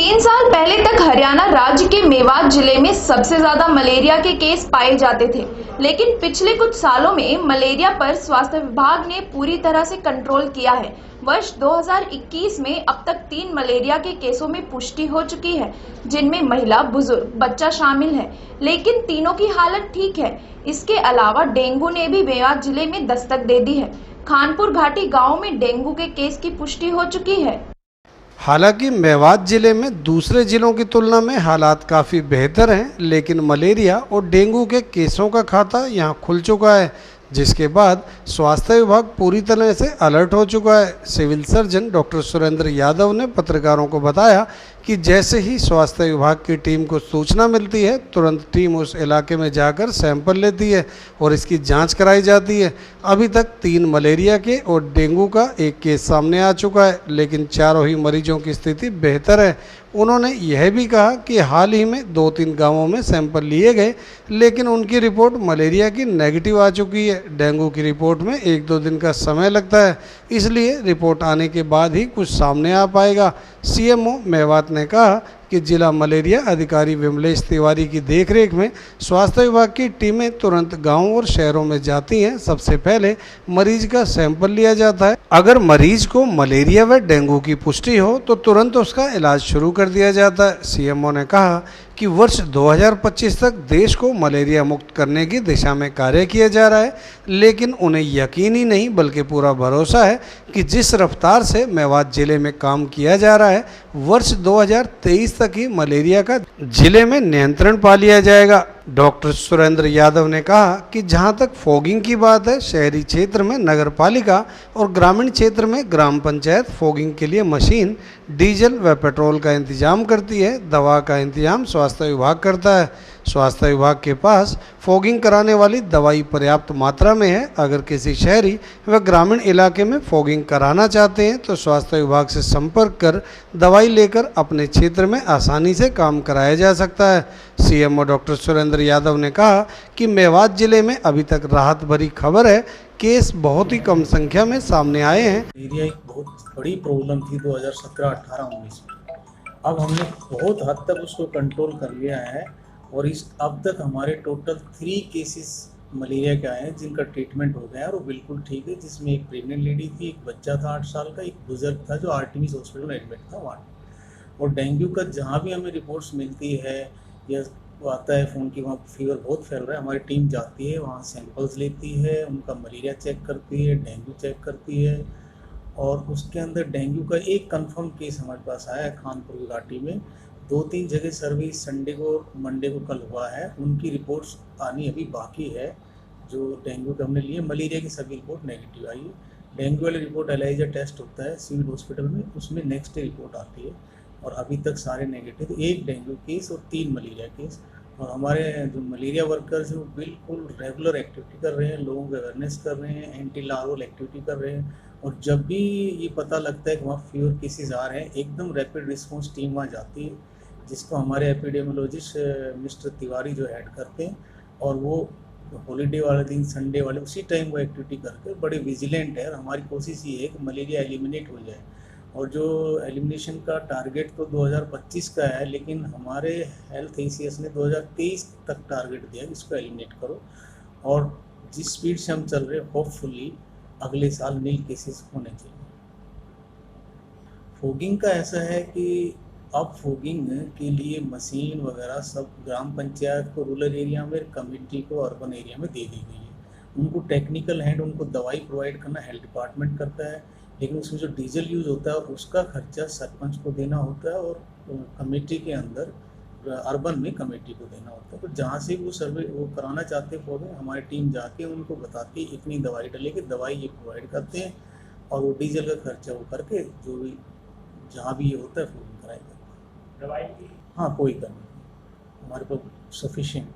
3 साल पहले तक हरियाणा राज्य के मेवात जिले में सबसे ज्यादा मलेरिया के केस पाए जाते थे, लेकिन पिछले कुछ सालों में मलेरिया पर स्वास्थ्य विभाग ने पूरी तरह से कंट्रोल किया है। वर्ष 2021 में अब तक 3 मलेरिया के केसों में पुष्टि हो चुकी है, जिनमें महिला, बुजुर्ग, बच्चा शामिल है, लेकिन तीनों की हालत ठीक है। इसके अलावा डेंगू ने भी मेवात जिले में दस्तक दे दी है। खानपुर घाटी गाँव में डेंगू के केस की पुष्टि हो चुकी है। हालांकि मेवात जिले में दूसरे जिलों की तुलना में हालात काफ़ी बेहतर हैं, लेकिन मलेरिया और डेंगू के केसों का खाता यहां खुल चुका है, जिसके बाद स्वास्थ्य विभाग पूरी तरह से अलर्ट हो चुका है। Civil surgeon doctor Surendra Yadav ने पत्रकारों को बताया कि जैसे ही स्वास्थ्य विभाग की टीम को सूचना मिलती है, तुरंत टीम उस इलाके में जाकर सैंपल लेती है और इसकी जांच कराई जाती है। अभी तक 3 मलेरिया के और डेंगू का एक केस सामने आ चुका है, लेकिन चारों ही मरीजों की स्थिति बेहतर है। उन्होंने यह भी कहा कि हाल ही में 2-3 गांवों में सैंपल लिए गए, लेकिन उनकी रिपोर्ट मलेरिया की नेगेटिव आ चुकी है। डेंगू की रिपोर्ट में 1-2 दिन का समय लगता है, इसलिए रिपोर्ट आने के बाद ही कुछ सामने आ पाएगा। सीएमओ मेवात ने कहा कि जिला मलेरिया अधिकारी विमलेश तिवारी की देखरेख में स्वास्थ्य विभाग की टीमें तुरंत गांवों और शहरों में जाती हैं। सबसे पहले मरीज का सैंपल लिया जाता है। अगर मरीज को मलेरिया व डेंगू की पुष्टि हो तो तुरंत उसका इलाज शुरू कर दिया जाता है। सीएमओ ने कहा कि वर्ष 2025 तक देश को मलेरिया मुक्त करने की दिशा में कार्य किया जा रहा है, लेकिन उन्हें यकीन ही नहीं बल्कि पूरा भरोसा है कि जिस रफ्तार से मेवात जिले में काम किया जा रहा है, वर्ष 2023 तक ही मलेरिया का जिले में नियंत्रण पा लिया जाएगा। डॉक्टर सुरेंद्र यादव ने कहा कि जहां तक फॉगिंग की बात है, शहरी क्षेत्र में नगर पालिका और ग्रामीण क्षेत्र में ग्राम पंचायत फॉगिंग के लिए मशीन, डीजल व पेट्रोल का इंतजाम करती है। दवा का इंतजाम स्वास्थ्य विभाग करता है। स्वास्थ्य विभाग के पास फॉगिंग कराने वाली दवाई पर्याप्त मात्रा में है। अगर किसी शहरी व ग्रामीण इलाके में फॉगिंग कराना चाहते हैं तो स्वास्थ्य विभाग से संपर्क कर दवाई लेकर अपने क्षेत्र में आसानी से काम कराया जा सकता है। सीएमओ डॉक्टर सुरेंद्र यादव ने कहा कि मेवात जिले में अभी तक राहत भरी खबर है। केस बहुत ही कम संख्या में सामने आए हैं। मलेरिया एक बहुत बड़ी प्रॉब्लम थी 2017, 18, 19 में। अब हमने बहुत हद तक उसको कंट्रोल कर लिया है और अब तक हमारे टोटल 3 केसेस मलेरिया के आए हैं जिनका ट्रीटमेंट हो गया है और वो बिल्कुल ठीक है, जिसमें एक प्रेग्नेंट लेडी थी, एक बच्चा था 8 साल का, एक बुजुर्ग था जो आर्टेमिस हॉस्पिटल में एडमिट था वहाँ। और डेंगू का जहाँ भी हमें रिपोर्ट्स मिलती है या आता है फ़ोन की वहाँ फीवर बहुत फैल रहा है, हमारी टीम जाती है वहाँ, सैंपल्स लेती है, उनका मलेरिया चेक करती है, डेंगू चेक करती है। और उसके अंदर डेंगू का एक कंफर्म केस हमारे पास आया है खानपुर घाटी में। 2-3 जगह सर्विस संडे को मंडे को कल हुआ है, उनकी रिपोर्ट्स आनी अभी बाकी है। जो डेंगू का हमने लिए, मलेरिया की सभी रिपोर्ट नेगेटिव आई है। डेंगू वाली रिपोर्ट एलाइजा टेस्ट होता है सिविल हॉस्पिटल में, उसमें नेक्स्ट डे रिपोर्ट आती है और अभी तक सारे नेगेटिव, 1 डेंगू केस और 3 मलेरिया केस। और हमारे जो मलेरिया वर्कर्स हैं वो बिल्कुल रेगुलर एक्टिविटी कर रहे हैं, लोगों को अवेयरनेस कर रहे हैं, एंटी लार्वल एक्टिविटी कर रहे हैं। और जब भी ये पता लगता है कि वहाँ फीवर केसेस आ रहे हैं, एकदम रैपिड रिस्पॉन्स टीम वहाँ जाती है, जिसको हमारे एपिडेमियोलॉजिस्ट मिस्टर तिवारी जो हेड करते हैं। और वो हॉलीडे वाले दिन, संडे वाले उसी टाइम वो एक्टिविटी करके बड़े विजिलेंट है। और हमारी कोशिश ये है कि मलेरिया एलिमिनेट हो जाए। और जो एलिमिनेशन का टारगेट तो 2025 का है, लेकिन हमारे हेल्थ एसीएस ने 2023 तक टारगेट दिया है, इसको एलिमिनेट करो। और जिस स्पीड से हम चल रहे हैं, होपफुली अगले साल नील केसेस होने चाहिए। फॉगिंग का ऐसा है कि अब फॉगिंग के लिए मशीन वगैरह सब ग्राम पंचायत को रूरल एरिया में, कम्युनिटी को अर्बन एरिया में दे दी गई है। उनको टेक्निकल हैंड, उनको दवाई प्रोवाइड करना हेल्थ डिपार्टमेंट करता है, लेकिन उसमें जो डीजल यूज़ होता है उसका खर्चा सरपंच को देना होता है और कमेटी के अंदर अर्बन में कमेटी को देना होता है। तो जहाँ से वो सर्वे वो कराना चाहते हैं पौधे, हमारी टीम जाके उनको बताती है इतनी दवाई डलेगी, दवाई ये प्रोवाइड करते हैं और वो डीजल का खर्चा वो करके जो भी जहाँ भी ये होता है फॉगिंग कराई जाती है। दवाई की हाँ कोई कमी नहीं, हमारे पास सफिशिएंट